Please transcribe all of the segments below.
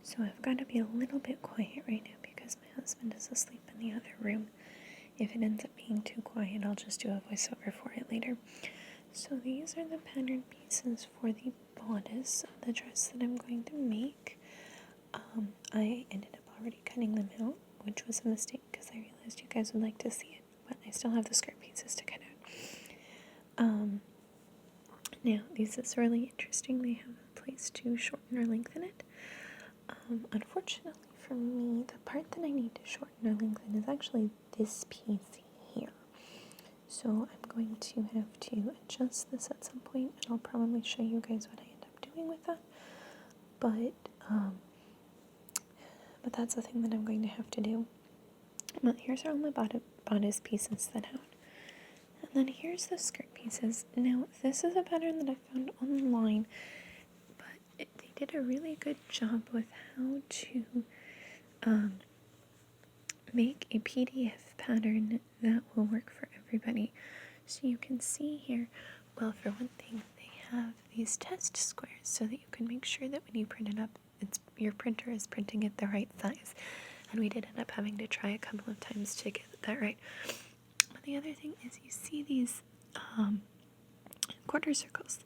So I've got to be a little bit quiet right now because my husband is asleep in the other room. If it ends up being too quiet, I'll just do a voiceover for it later. So these are the pattern pieces for the bodice of the dress that I'm going to make. I ended up already cutting them out, which was a mistake because I realized you guys would like to see it, but I still have the skirt pieces to cut out. Now, this is really interesting. They have a place to shorten or lengthen it. Unfortunately for me, the part that I need to shorten or lengthen is actually this piece here. So I'm going to have to adjust this at some point, and I'll probably show you guys what I end up doing with that. But that's the thing that I'm going to have to do. But here's all my bodice pieces set out. And then here's the skirt pieces. Now, this is a pattern that I found online, but they did a really good job with how to make a PDF pattern that will work for everybody. So you can see here, well, for one thing, they have these test squares so that you can make sure that when you print it up, your printer is printing it the right size. And we did end up having to try a couple of times to get that right. But the other thing is you see these quarter circles.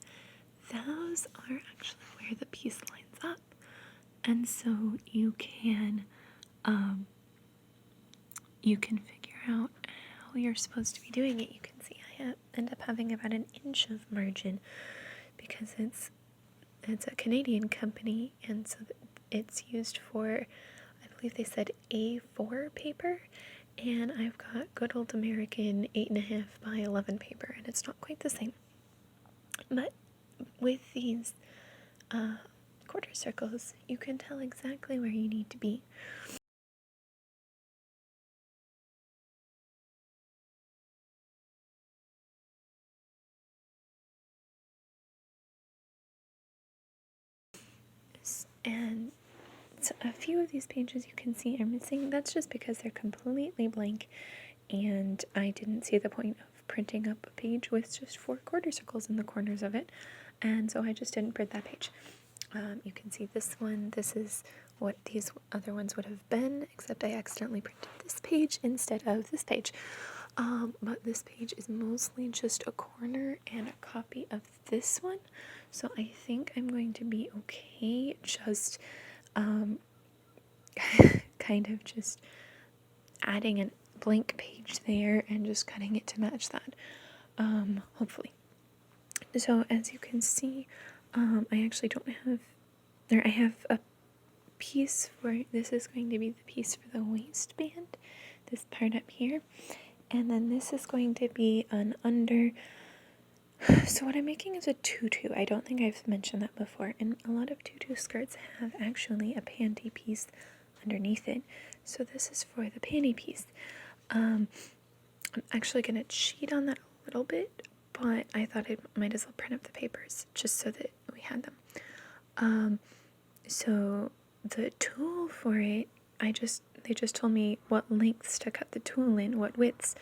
Those are actually where the piece lines up. And so you can figure out how you're supposed to be doing it. You can see I end up having about an inch of margin because it's a Canadian company, and so it's used for, I believe they said A4 paper, and I've got good old American 8.5 by 11 paper, and it's not quite the same. But with these quarter circles, you can tell exactly where you need to be. And so a few of these pages you can see are missing. That's just because they're completely blank, and I didn't see the point of printing up a page with just 4 quarter circles in the corners of it, and so I just didn't print that page. You can see this one. This is what these other ones would have been, except I accidentally printed this page instead of this page. But this page is mostly just a corner and a copy of this one, so I think I'm going to be okay just kind of just adding a blank page there and just cutting it to match that, hopefully. So as you can see, I actually don't have, I have a piece for, this is going to be the piece for the waistband, this part up here, and then this is going to be an under, so what I'm making is a tutu. I don't think I've mentioned that before, and a lot of tutu skirts have actually a panty piece underneath it, so this is for the panty piece. I'm actually going to cheat on that a little bit, but I thought I might as well print up the papers just so that we had them. So the tool for it, they just told me what lengths to cut the tool in, what widths,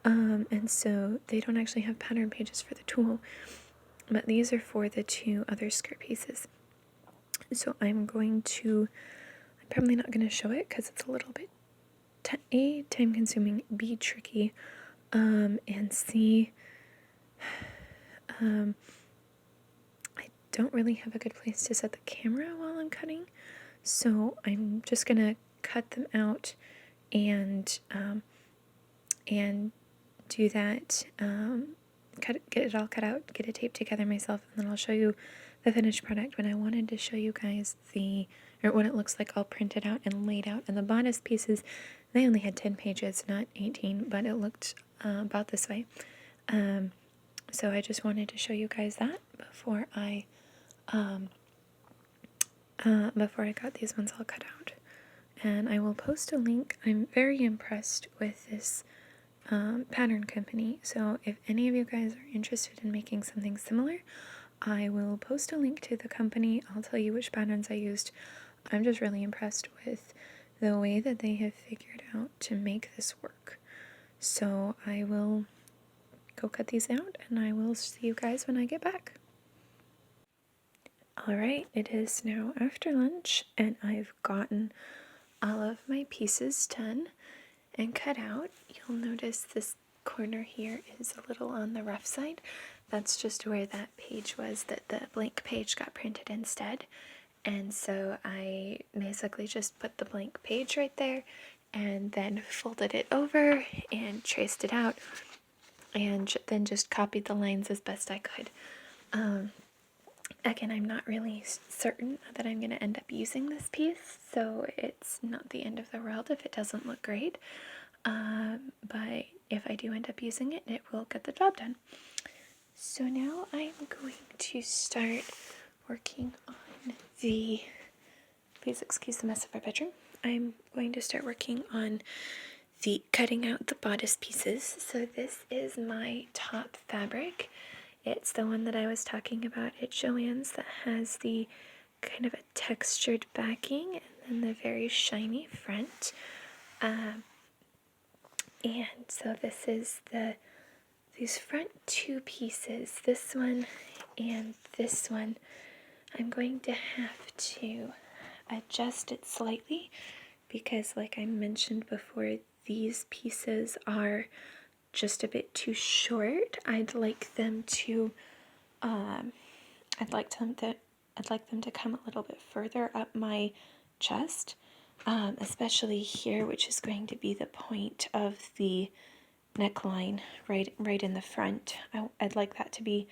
and so they don't actually have pattern pages for the tool, but these are for the 2 other skirt pieces. So I'm probably not going to show it because it's a little bit A, time consuming, B, tricky, and C, I don't really have a good place to set the camera while I'm cutting, so I'm just going to cut them out and do that, get it all cut out, get it taped together myself, and then I'll show you the finished product. But I wanted to show you guys what it looks like all printed out and laid out. And the bodice pieces, they only had 10 pages, not 18, but it looked about this way. So I just wanted to show you guys that before I got these ones all cut out. And I will post a link. I'm very impressed with this pattern company, so if any of you guys are interested in making something similar, I will post a link to the company. I'll tell you which patterns I used. I'm just really impressed with the way that they have figured out to make this work. So I will go cut these out, and I will see you guys when I get back. Alright, it is now after lunch, and I've gotten all of my pieces done and cut out. You'll notice this corner here is a little on the rough side. That's just where that page was that the blank page got printed instead. And so I basically just put the blank page right there and then folded it over and traced it out and then just copied the lines as best I could. Again, I'm not really certain that I'm going to end up using this piece, so it's not the end of the world if it doesn't look great. But if I do end up using it, it will get the job done. So now I'm going to start working on the, please excuse the mess of our bedroom. I'm going to start working on the cutting out the bodice pieces. So this is my top fabric. It's the one that I was talking about at Joann's that has the kind of a textured backing and then the very shiny front. And so this is these front two pieces, this one and this one. I'm going to have to adjust it slightly because, like I mentioned before, these pieces are just a bit too short. I'd like them to come a little bit further up my chest, especially here, which is going to be the point of the neckline right in the front. I'd like that to be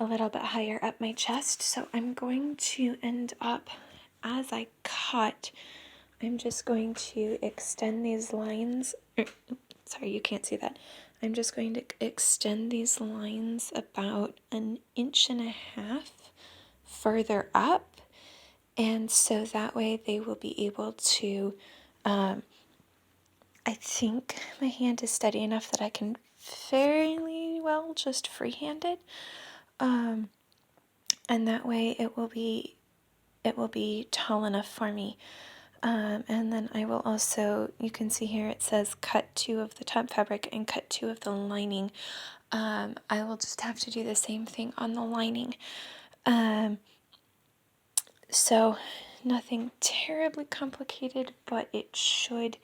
a little bit higher up my chest. So I'm going to end up, as I cut, I'm just going to extend these lines. Sorry, you can't see that. I'm just going to extend these lines about 1.5 inches further up, and so that way they will be able to, I think my hand is steady enough that I can fairly well just freehand it, and that way it will be tall enough for me. And then I will also, you can see here it says cut 2 of the top fabric and cut 2 of the lining. I will just have to do the same thing on the lining. So nothing terribly complicated, but it should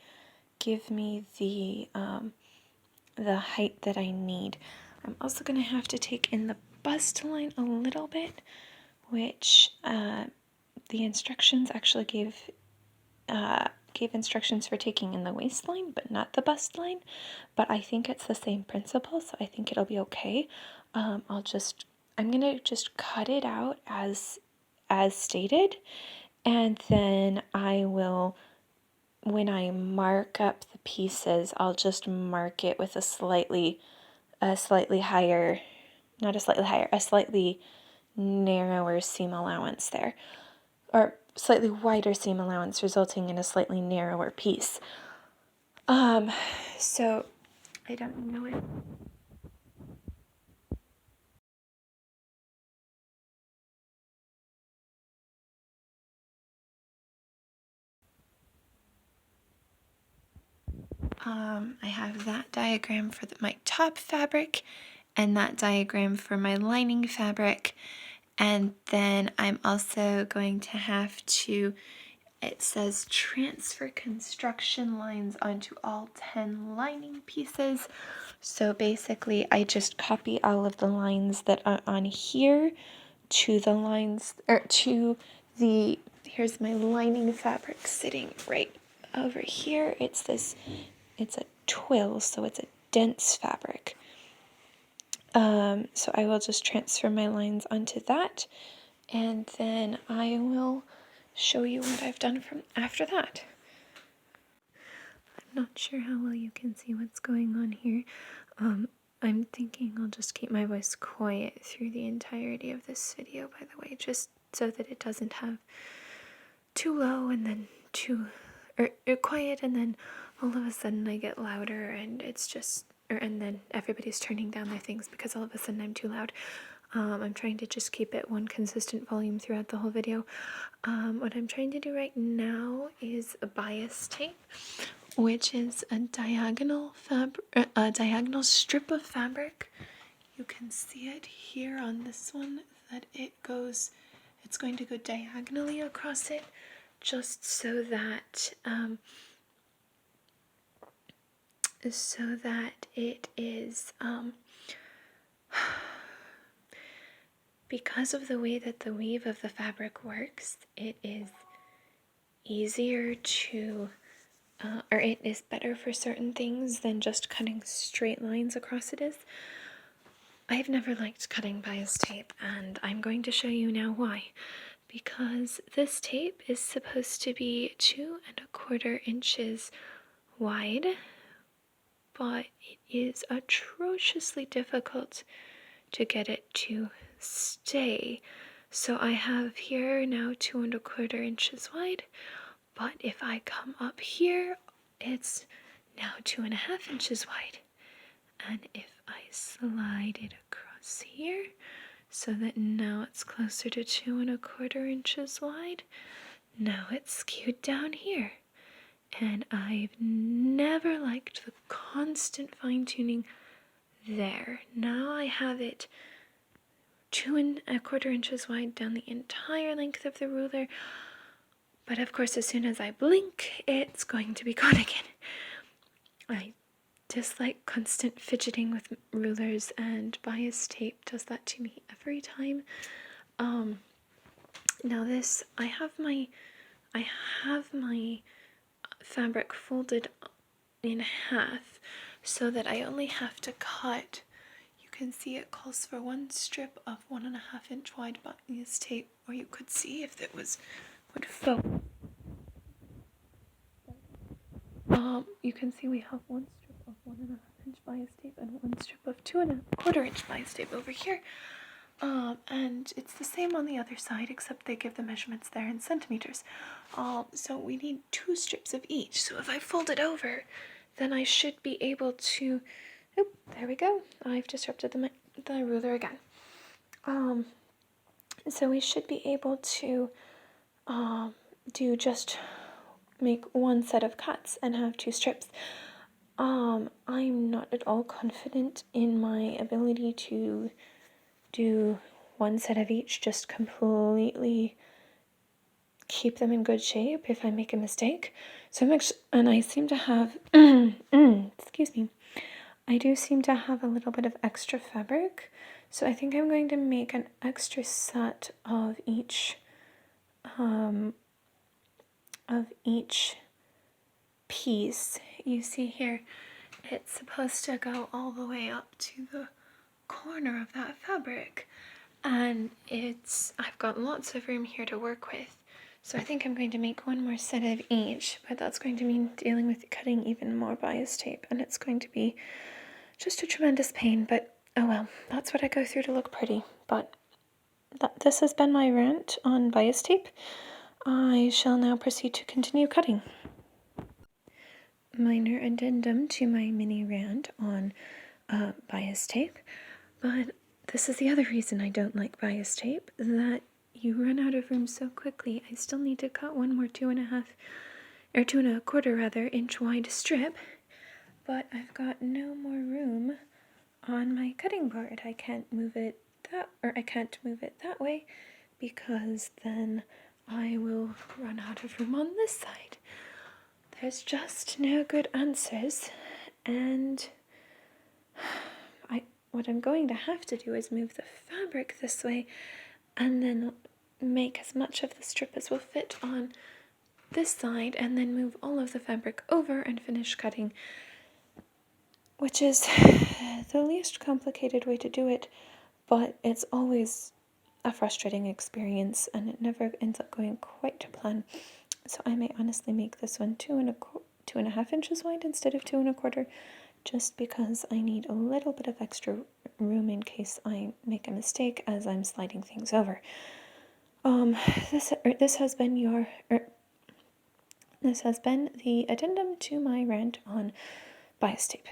give me the height that I need. I'm also going to have to take in the bust line a little bit, which the instructions actually gave instructions for taking in the waistline, but not the bust line. But I think it's the same principle, so I think it'll be okay. I'm gonna just cut it out as stated, and then I will, when I mark up the pieces, I'll just mark it with a slightly higher, not a slightly higher, a slightly narrower seam allowance there, or slightly wider seam allowance, resulting in a slightly narrower piece. So I don't know if I have that diagram for my top fabric and that diagram for my lining fabric, and then I'm also going to have to, it says transfer construction lines onto all 10 lining pieces. So basically I just copy all of the lines that are on here to the lines, or to the, here's my lining fabric sitting right over here. It's a twill, so it's a dense fabric. So I will just transfer my lines onto that, and then I will show you what I've done from after that. I'm not sure how well you can see what's going on here. I'm thinking I'll just keep my voice quiet through the entirety of this video, by the way, just so that it doesn't have too low and then too quiet, and then all of a sudden I get louder and it's just, and then everybody's turning down their things because all of a sudden I'm too loud. I'm trying to just keep it one consistent volume throughout the whole video. What I'm trying to do right now is a bias tape, which is a diagonal strip of fabric. You can see it here on this one that it goes it's going to go diagonally across it, just so that it is because of the way that the weave of the fabric works, it is easier to or it is better for certain things than just cutting straight lines across it is. I've never liked cutting bias tape, and I'm going to show you now why. Because this tape is supposed to be 2¼ inches wide, but it is atrociously difficult to get it to stay. So I have here now 2¼ inches wide, but if I come up here, it's now 2½ inches wide. And if I slide it across here, so that now it's closer to 2¼ inches wide, now it's skewed down here. And I've never liked the constant fine-tuning there. Now I have it 2¼ inches wide down the entire length of the ruler, but of course as soon as I blink, it's going to be gone again. I dislike constant fidgeting with rulers, and bias tape does that to me every time. Now this, I have my fabric folded in half so that I only have to cut. You can see it calls for one strip of 1½ inch wide bias tape, or you could see if it would focus. You can see we have one strip of 1½ inch bias tape and one strip of 2¼ inch bias tape over here. And it's the same on the other side, except they give the measurements there in centimeters. So we need 2 strips of each. So if I fold it over, then I should be able to, there we go. I've disrupted the ruler again. So we should be able to make one set of cuts and have 2 strips. I'm not at all confident in my ability to do one set of each, just completely keep them in good shape if I make a mistake. So I seem to have, excuse me, I do seem to have a little bit of extra fabric. So I think I'm going to make an extra set of each piece. You see here, it's supposed to go all the way up to the corner of that fabric, and I've got lots of room here to work with. So I think I'm going to make one more set of each, but that's going to mean dealing with cutting even more bias tape, and it's going to be just a tremendous pain, but oh well, that's what I go through to look pretty. But this has been my rant on bias tape. I shall now proceed to continue cutting. Minor addendum to my mini rant on bias tape, but this is the other reason I don't like bias tape, that you run out of room so quickly. I still need to cut one more 2¼ inch wide strip, but I've got no more room on my cutting board. I can't move it that way, because then I will run out of room on this side. There's just no good answers, and what I'm going to have to do is move the fabric this way and then make as much of the strip as will fit on this side, and then move all of the fabric over and finish cutting, which is the least complicated way to do it, but it's always a frustrating experience and it never ends up going quite to plan. So I may honestly make this one 2½ inches wide instead of 2¼ just because I need a little bit of extra room in case I make a mistake as I'm sliding things over. This has been the addendum to my rant on bias tape.